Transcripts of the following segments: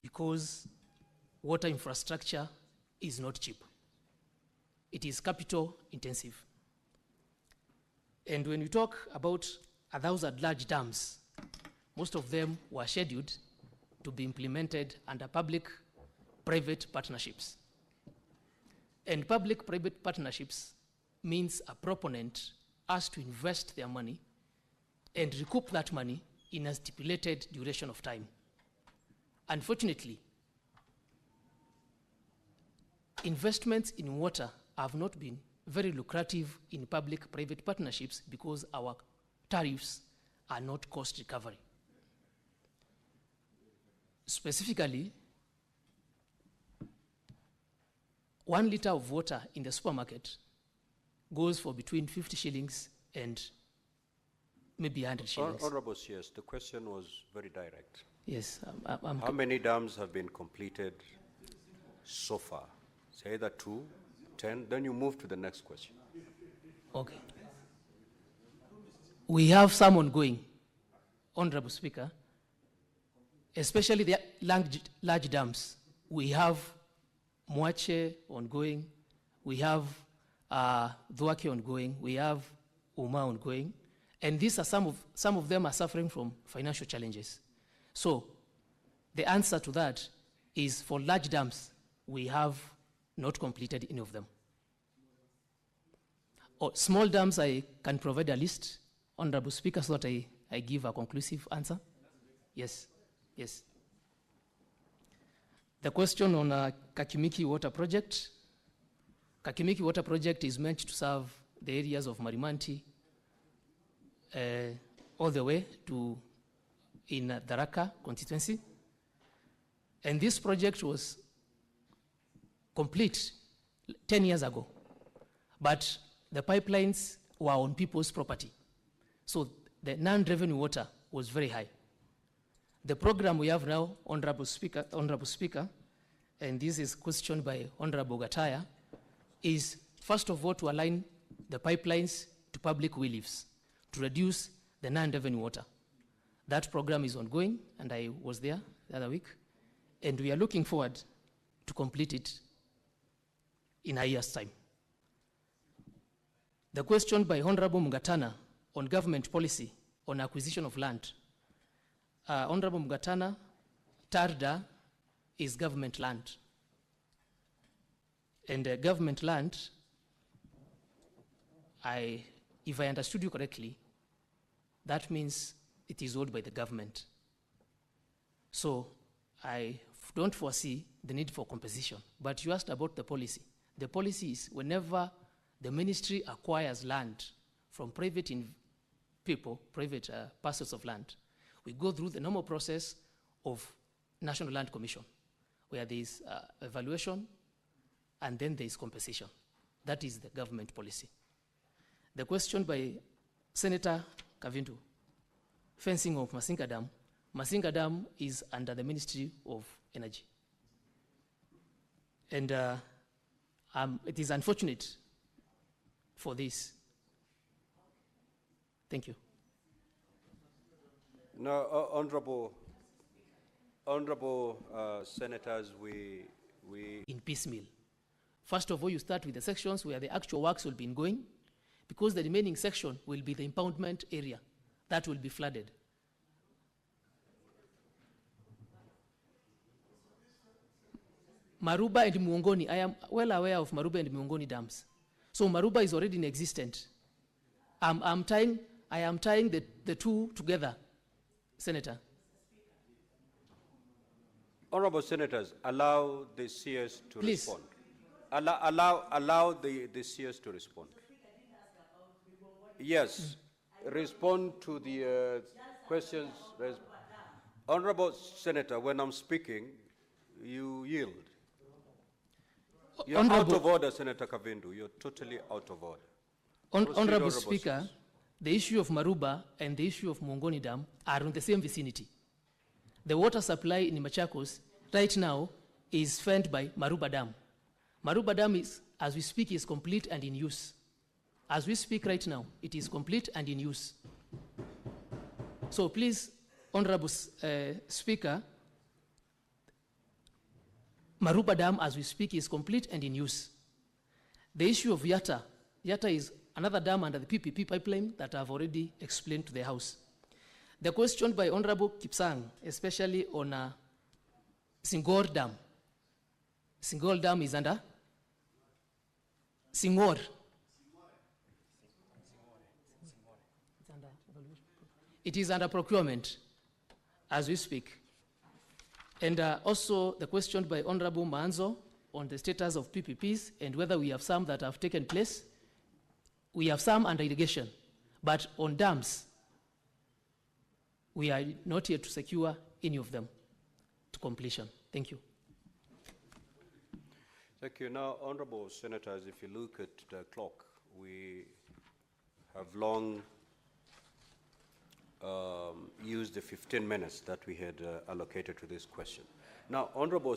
Because water infrastructure is not cheap. It is capital intensive. And when we talk about 1,000 large dams, most of them were scheduled to be implemented under public-private partnerships. And public-private partnerships means a proponent has to invest their money and recoup that money in a stipulated duration of time. Unfortunately, investments in water have not been very lucrative in public-private partnerships because our tariffs are not cost recovery. Specifically, 1 liter of water in the supermarket goes for between 50 shillings and maybe 100 shillings. Honorable CS, the question was very direct. Yes. How many dams have been completed so far? Say either 2, 10, then you move to the next question. Okay. We have some ongoing, Honorable Speaker, especially the large dams. We have Mwache ongoing, we have Dhwake ongoing, we have Uma ongoing, and these are some of them are suffering from financial challenges. So the answer to that is for large dams, we have not completed any of them. Small dams, I can provide a list, Honorable Speaker, so that I give a conclusive answer. Yes, yes. The question on Kakimiki Water Project. Kakimiki Water Project is meant to serve the areas of Marimanti all the way to in Tharaka constituency. And this project was complete 10 years ago, but the pipelines were on people's property. So the non-revenue water was very high. The program we have now, Honorable Speaker, and this is questioned by Honorable Gataya, is first of all to align the pipelines to public will-lives to reduce the non-revenue water. That program is ongoing, and I was there the other week, and we are looking forward to complete it in a year's time. The question by Honorable Mugatana on government policy on acquisition of land. Honorable Mugatana, Tarda is government land. And government land, if I understood you correctly, that means it is owned by the government. So I don't foresee the need for compensation. But you asked about the policy. The policy is whenever the ministry acquires land from private parcels of land, we go through the normal process of National Land Commission, where there is evaluation and then there is compensation. That is the government policy. The question by Senator Kavindu, fencing of Masinga Dam. Masinga Dam is under the Ministry of Energy. And it is unfortunate for this. Thank you. Now, honorable senators, we in piecemeal. First of all, you start with the sections where the actual works will be ongoing, because the remaining section will be the impoundment area that will be flooded. Maruba and Muongoni, I am well aware of Maruba and Muongoni dams. So Maruba is already in existence. I am tying the two together, Senator. Honorable senators, allow the CS to respond. Allow the CS to respond. Yes, respond to the questions. Honorable Senator, when I'm speaking, you yield. You're out of order, Senator Kavindu. You're totally out of order. Honorable Speaker, the issue of Maruba and the issue of Muongoni Dam are in the same vicinity. The water supply in Machakos right now is fed by Maruba Dam. Maruba Dam is, as we speak, is complete and in use. As we speak right now, it is complete and in use. So please, Honorable Speaker, Maruba Dam, as we speak, is complete and in use. The issue of Yatta is another dam under the PPP pipeline that I've already explained to the House. The question by Honorable Kipsang, especially on Singor Dam. Singor Dam is under? Singor. It is under procurement as we speak. And also the question by Honorable Manzo on the status of PPPs and whether we have some that have taken place. We have some under irrigation, but on dams, we are not yet to secure any of them to completion. Thank you. Thank you. Now, Honorable Senators, if you look at the clock, we have long used the 15 minutes that we had allocated to this question. Now, Honorable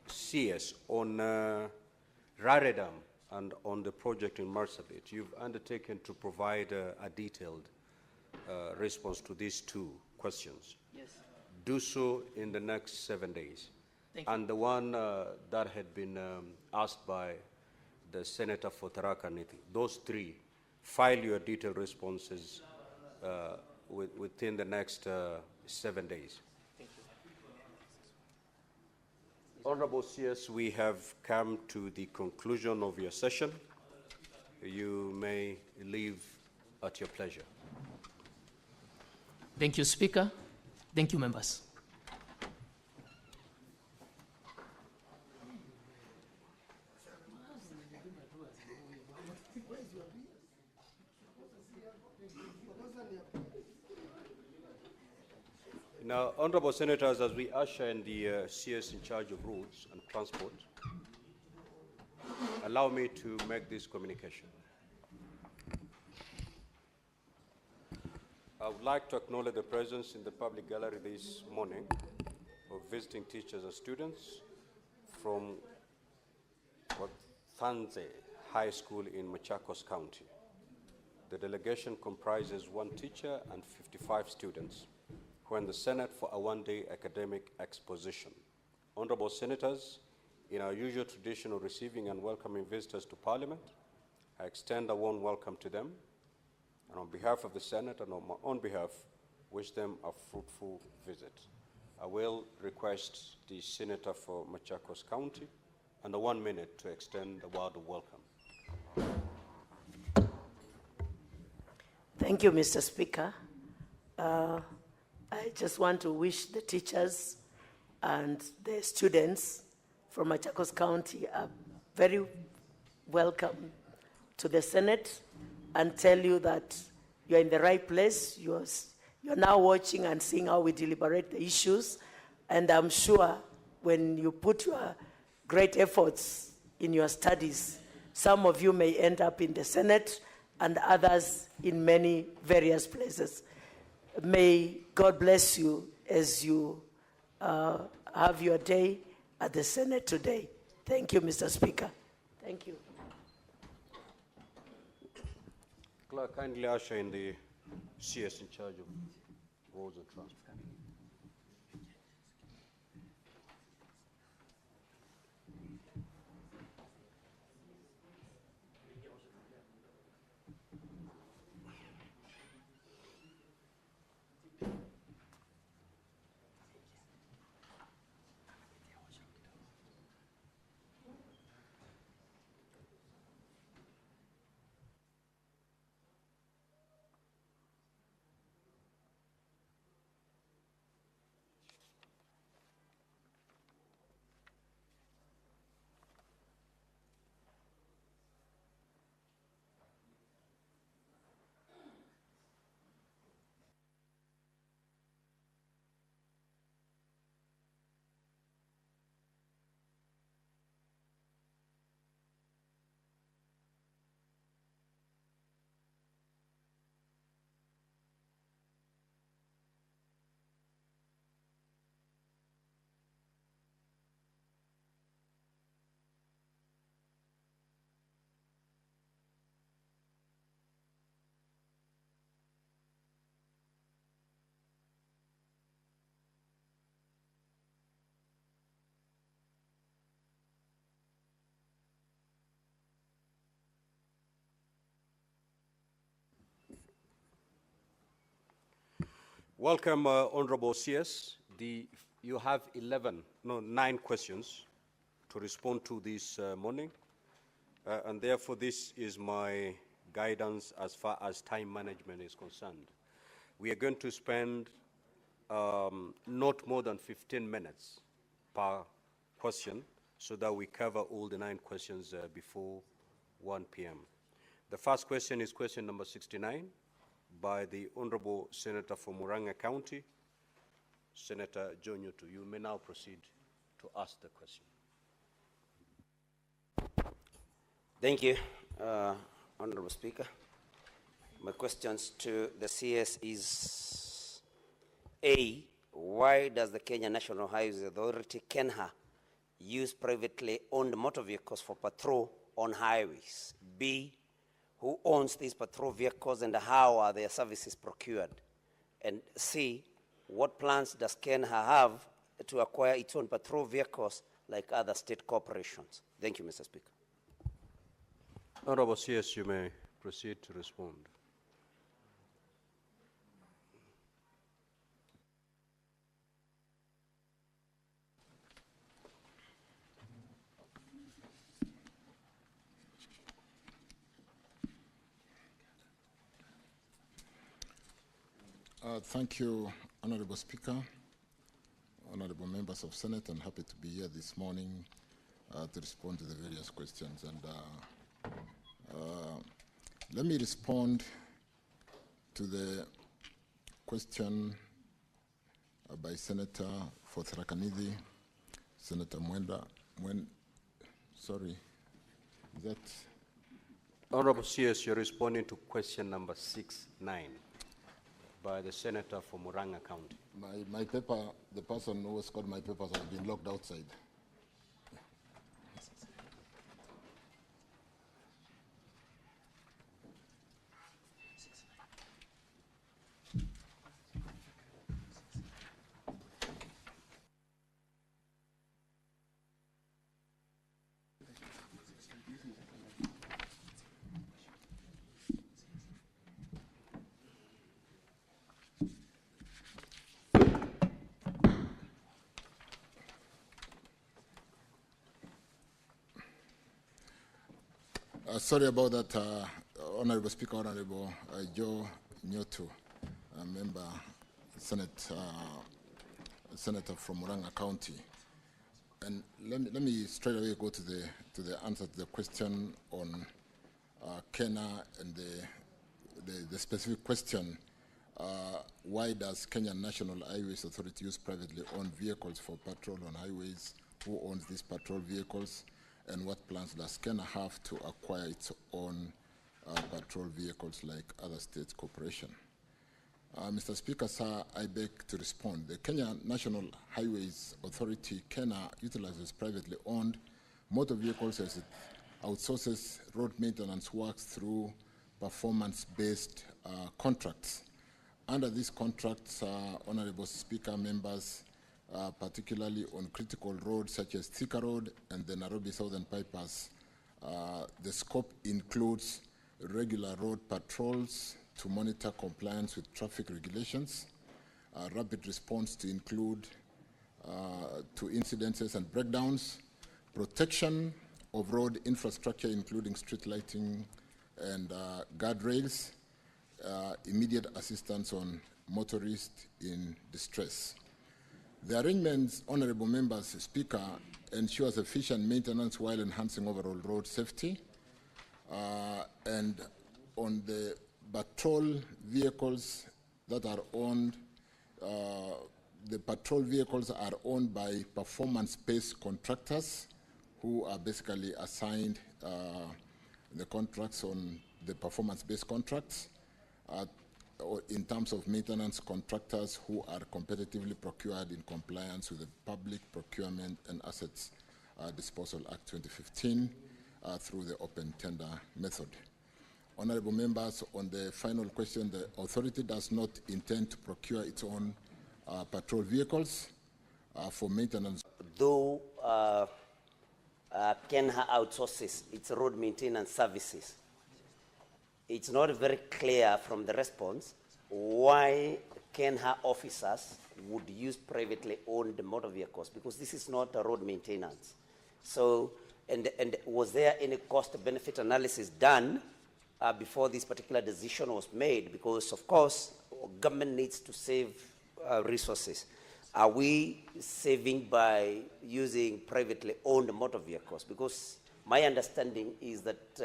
CS, on Rare Dam and on the project in Marsabit, you've undertaken to provide a detailed response to these two questions. Yes. Do so in the next 7 days. Thank you. And the one that had been asked by the Senator for Tharaka Nithi, those three, file your detailed responses within the next 7 days. Thank you. Honorable CS, we have come to the conclusion of your session. You may leave at your pleasure. Thank you, Speaker. Thank you, members. Now, Honorable Senators, as we usher in the CS in charge of roads and transport, allow me to make this communication. I would like to acknowledge the presence in the public gallery this morning of visiting teachers and students from Thanze High School in Machakos County. The delegation comprises 1 teacher and 55 students who are in the Senate for a one-day academic exposition. Honorable Senators, in our usual tradition of receiving and welcoming visitors to Parliament, I extend a warm welcome to them, and on behalf of the Senate and on my own behalf, wish them a fruitful visit. I will request the Senator for Machakos County under 1 minute to extend a word of welcome. Thank you, Mr. Speaker. I just want to wish the teachers and the students from Machakos County a very welcome to the Senate and tell you that you're in the right place. You're now watching and seeing how we deliberate the issues. And I'm sure when you put your great efforts in your studies, some of you may end up in the Senate and others in many various places. May God bless you as you have your day at the Senate today. Thank you, Mr. Speaker. Thank you. Clerk, kindly usher in the CS in charge of roads and transport. Welcome, Honorable CS. You have 9 questions to respond to this morning, and therefore this is my guidance as far as time management is concerned. We are going to spend not more than 15 minutes per question so that we cover all the 9 questions before 1 p.m. The first question is question number 69 by the Honorable Senator from Murang'a County, Senator John Yutu. You may now proceed to ask the question. Thank you, Honorable Speaker. My questions to the CS is A, why does the Kenya National Highways Authority, KENHA, use privately owned motor vehicles for patrol on highways? B, who owns these patrol vehicles and how are their services procured? And C, what plans does KENHA have to acquire its own patrol vehicles like other state corporations? Thank you, Mr. Speaker. Honorable CS, you may proceed to respond. Thank you, Honorable Speaker, honorable members of Senate. I'm happy to be here this morning to respond to the various questions. And let me respond to the question by Senator for Tharaka-Nithi, Senator Mwenda. Sorry, is that? Honorable CS, you're responding to question number 69 by the Senator from Murang'a County. My paper, the person who has got my papers has been locked outside. Sorry about that, Honorable Speaker, Honorable Joe Nyoto, member, Senator from Murang'a County. And let me straight away go to the answer to the question on KENHA and the specific question, why does Kenya National Highways Authority use privately owned vehicles for patrol on highways? Who owns these patrol vehicles? And what plans does KENHA have to acquire its own patrol vehicles like other state corporations? Mr. Speaker, sir, I beg to respond. The Kenya National Highways Authority, KENHA, utilizes privately owned motor vehicles as it outsources road maintenance works through performance-based contracts. Under these contracts, Honorable Speaker, members, particularly on critical roads such as Thika Road and the Nairobi Southern Bypass, the scope includes regular road patrols to monitor compliance with traffic regulations, rapid response to include to incidences and breakdowns, protection of road infrastructure including street lighting and guardrails, immediate assistance on motorists in distress. The arrangements, honorable members, Speaker, ensures efficient maintenance while enhancing overall road safety. And on the patrol vehicles that are owned, the patrol vehicles are owned by performance-based contractors who are basically assigned the contracts on the performance-based contracts. In terms of maintenance contractors who are competitively procured in compliance with the Public Procurement and Assets Disposal Act 2015 through the open tender method. Honorable members, on the final question, the authority does not intend to procure its own patrol vehicles for maintenance. Though KENHA outsources its road maintenance services, it's not very clear from the response why Kenha officers would use privately owned motor vehicles, because this is not a road maintenance. So, and was there any cost-benefit analysis done before this particular decision was made? Because, of course, government needs to save resources. Are we saving by using privately owned motor vehicles? Because my understanding is that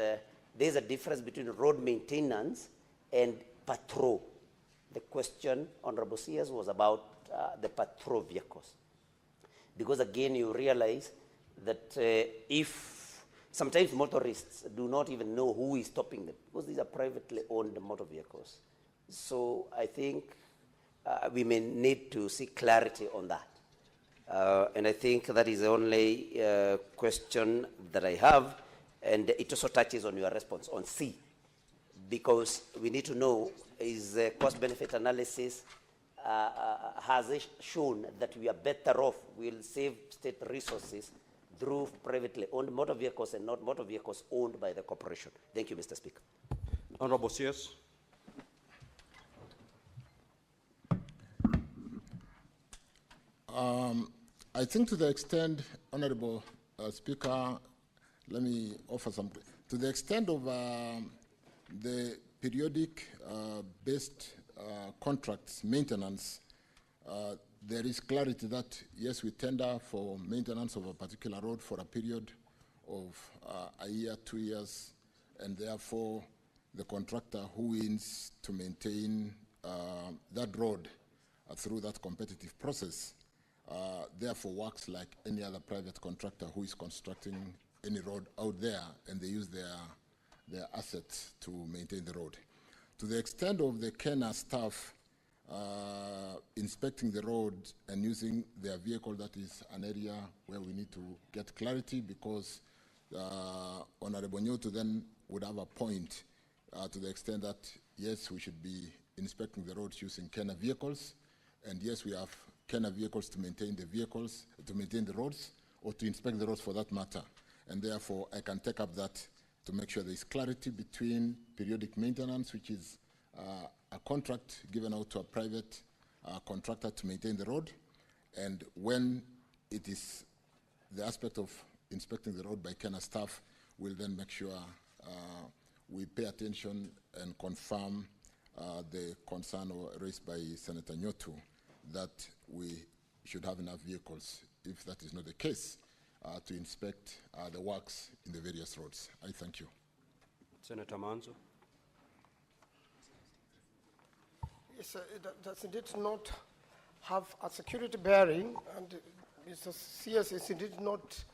there's a difference between road maintenance and patrol. The question, Honorable CS, was about the patrol vehicles. Because again, you realize that if sometimes motorists do not even know who is stopping them, because these are privately owned motor vehicles. So I think we may need to see clarity on that. And I think that is the only question that I have, and it also touches on your response on C, because we need to know, is the cost-benefit analysis, has it shown that we are better off, we'll save state resources through privately owned motor vehicles and not motor vehicles owned by the corporation? Thank you, Mr. Speaker. Honorable CS. I think to the extent, Honorable Speaker, let me offer some. To the extent of the periodic based contracts maintenance, there is clarity that, yes, we tender for maintenance of a particular road for a period of a year, 2 years, and therefore the contractor who wins to maintain that road through that competitive process therefore works like any other private contractor who is constructing any road out there, and they use their assets to maintain the road. To the extent of the Kenya staff inspecting the road and using their vehicle, that is an area where we need to get clarity, because Honorable Nyoto then would have a point to the extent that, yes, we should be inspecting the roads using Kenya vehicles, and yes, we have Kenya vehicles to maintain the roads, or to inspect the roads for that matter. And therefore, I can take up that to make sure there is clarity between periodic maintenance, which is a contract given out to a private contractor to maintain the road, and when it is the aspect of inspecting the road by Kenya staff, we'll then make sure we pay attention and confirm the concern raised by Senator Nyoto that we should have enough vehicles, if that is not the case, to inspect the works in the various roads. I thank you. Senator Manzo. Yes, does it not have a security bearing, and Mr. CS, is it not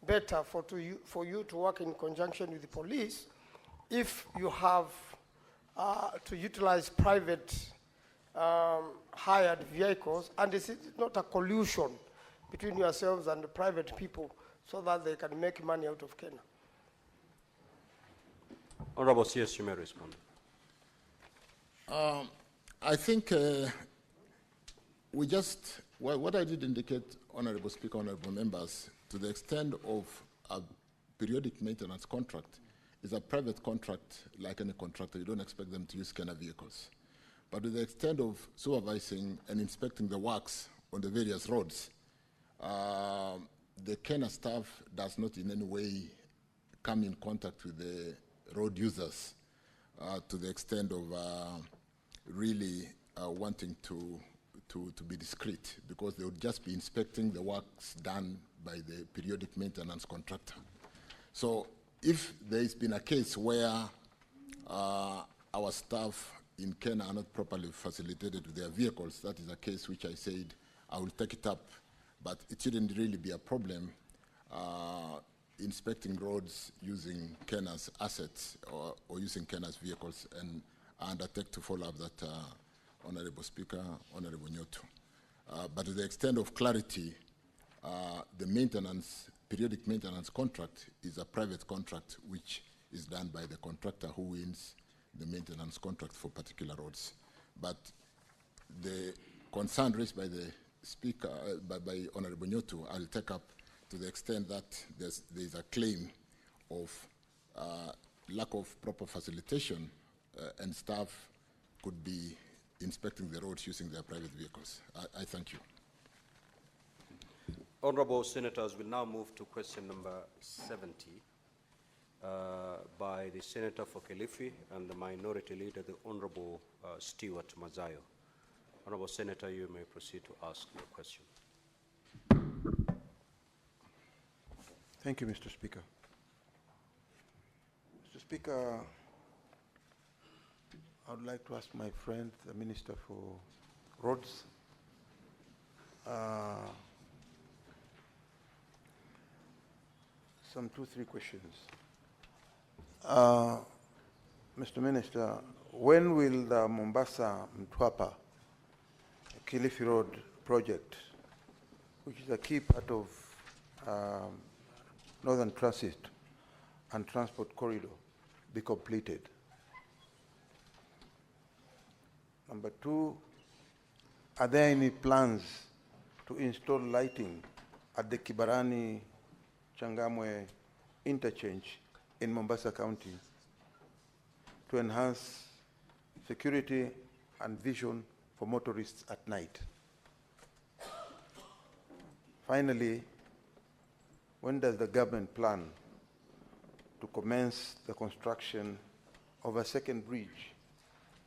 better for you to work in conjunction with the police if you have to utilize private hired vehicles, and is it not a collusion between yourselves and the private people so that they can make money out of Kenya? Honorable CS, you may respond. I think what I did indicate, Honorable Speaker, Honorable Members, to the extent of a periodic maintenance contract, is a private contract like any contractor. You don't expect them to use Kenya vehicles. But to the extent of supervising and inspecting the works on the various roads, the Kenya staff does not in any way come in contact with the road users to the extent of really wanting to be discreet, because they would just be inspecting the works done by the periodic maintenance contractor. So if there has been a case where our staff in Kenya are not properly facilitated with their vehicles, that is a case which I said I will take it up, but it shouldn't really be a problem inspecting roads using Kenya's assets or using Kenya's vehicles, and I undertake to follow up that, Honorable Speaker, Honorable Nyoto. But to the extent of clarity, the periodic maintenance contract is a private contract which is done by the contractor who wins the maintenance contract for particular roads. But the concern raised by the Speaker, by Honorable Nyoto, I'll take up to the extent that there's a claim of lack of proper facilitation, and staff could be inspecting the roads using their private vehicles. I thank you. Honorable Senators, we'll now move to question number 70 by the Senator for Kilifi and the Minority Leader, the Honorable Stewart Mazayo. Honorable Senator, you may proceed to ask your question. Thank you, Mr. Speaker. Mr. Speaker, I would like to ask my friend, the Minister for Roads, some 2-3 questions. Mr. Minister, when will the Mombasa-Mtwapa Kilifi Road project, which is a key part of Northern Transit and Transport Corridor, be completed? Number 2, are there any plans to install lighting at the Kibarani Changamwe interchange in Mombasa County to enhance security and vision for motorists at night? Finally, when does the government plan to commence the construction of a second bridge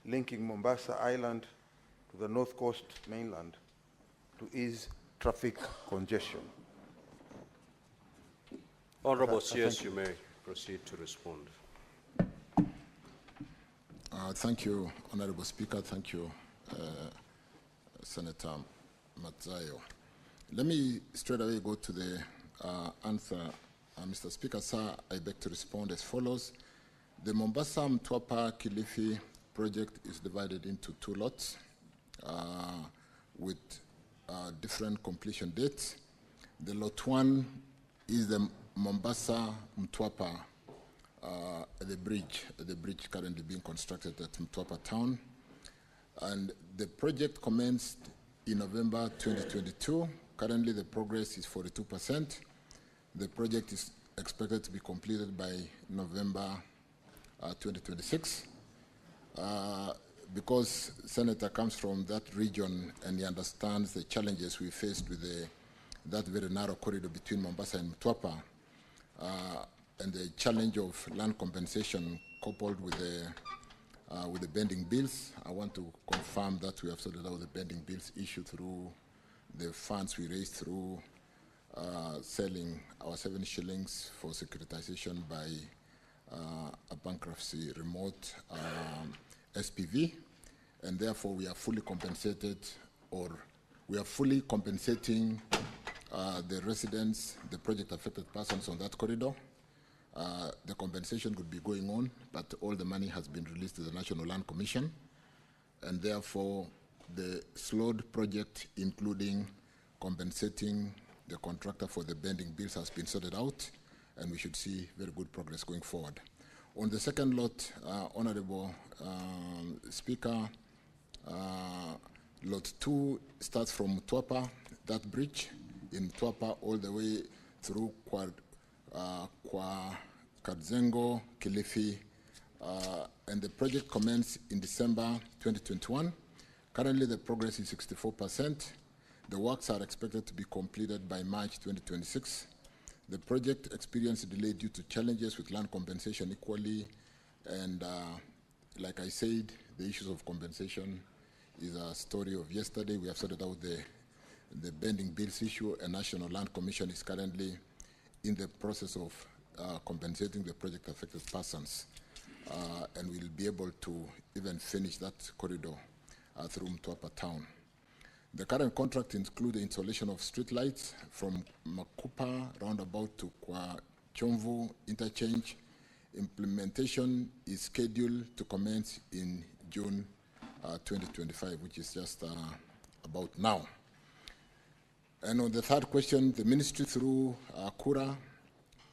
linking Mombasa Island to the North Coast mainland to ease traffic congestion? Honorable CS, you may proceed to respond. Thank you, Honorable Speaker. Thank you, Senator Matzayo. Let me straight away go to the answer. Mr. Speaker, sir, I beg to respond as follows. The Mombasa-Mtwapa Kilifi project is divided into 2 lots with different completion dates. The lot 1 is the Mombasa-Mtwapa, the bridge currently being constructed at Mtwapa town. And the project commenced in November 2022. Currently the progress is 42%. The project is expected to be completed by November 2026. Because Senator comes from that region and he understands the challenges we faced with that very narrow corridor between Mombasa and Mtwapa, and the challenge of land compensation coupled with the bending bills, I want to confirm that we have sorted out the bending bills issue through the funds we raised through selling our 7 shillings for securitization by a bankruptcy remote SPV, and therefore we are fully compensated, or we are fully compensating the residents, the project affected persons on that corridor. The compensation could be going on, but all the money has been released to the National Land Commission, and therefore the slowed project, including compensating the contractor for the bending bills, has been sorted out, and we should see very good progress going forward. On the second lot, Honorable Speaker, lot 2 starts from Mtwapa, that bridge in Mtwapa, all the way through Kadzengo, Kilifi, and the project commenced in December 2021. Currently, the progress is 64%. The works are expected to be completed by March 2026. The project experienced a delay due to challenges with land compensation equally, and like I said, the issues of compensation is a story of yesterday. We have sorted out the bending bills issue, and National Land Commission is currently in the process of compensating the project affected persons, and we'll be able to even finish that corridor through Mtwapa town. The current contract includes the installation of street lights from Makupa roundabout to Kwa Chomvu interchange. Implementation is scheduled to commence in June 2025, which is just about now. And on the third question, the ministry through Kura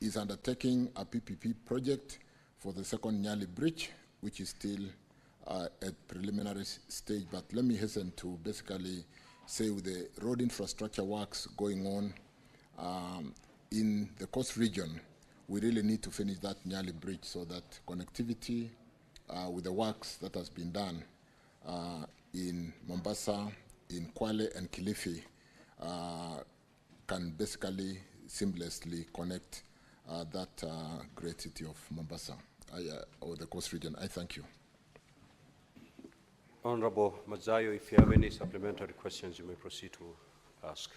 is undertaking a PPP project for the second Nyali Bridge, which is still at preliminary stage. But let me hasten to basically say, with the road infrastructure works going on in the coast region, we really need to finish that Nyali Bridge so that connectivity with the works that has been done in Mombasa, in Kwale and Kilifi can basically seamlessly connect that great city of Mombasa or the coast region. I thank you. Honorable Mazayo, if you have any supplementary questions, you may proceed to ask.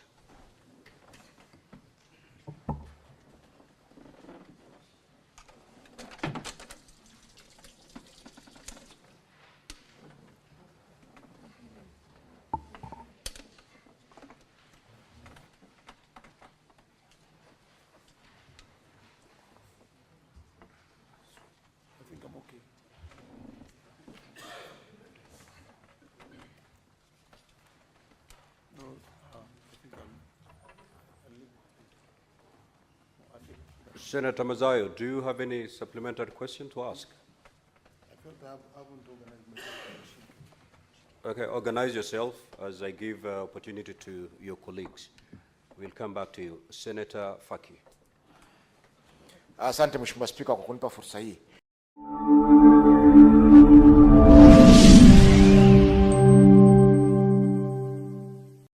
I think I'm okay. No, I think Senator Mazayo, do you have any supplementary question to ask? I felt I haven't organized myself. Okay, organize yourself as I give opportunity to your colleagues. We'll come back to you. Senator Faki. Asante Mheshimiwa Spika kwa kunipa fursa hii.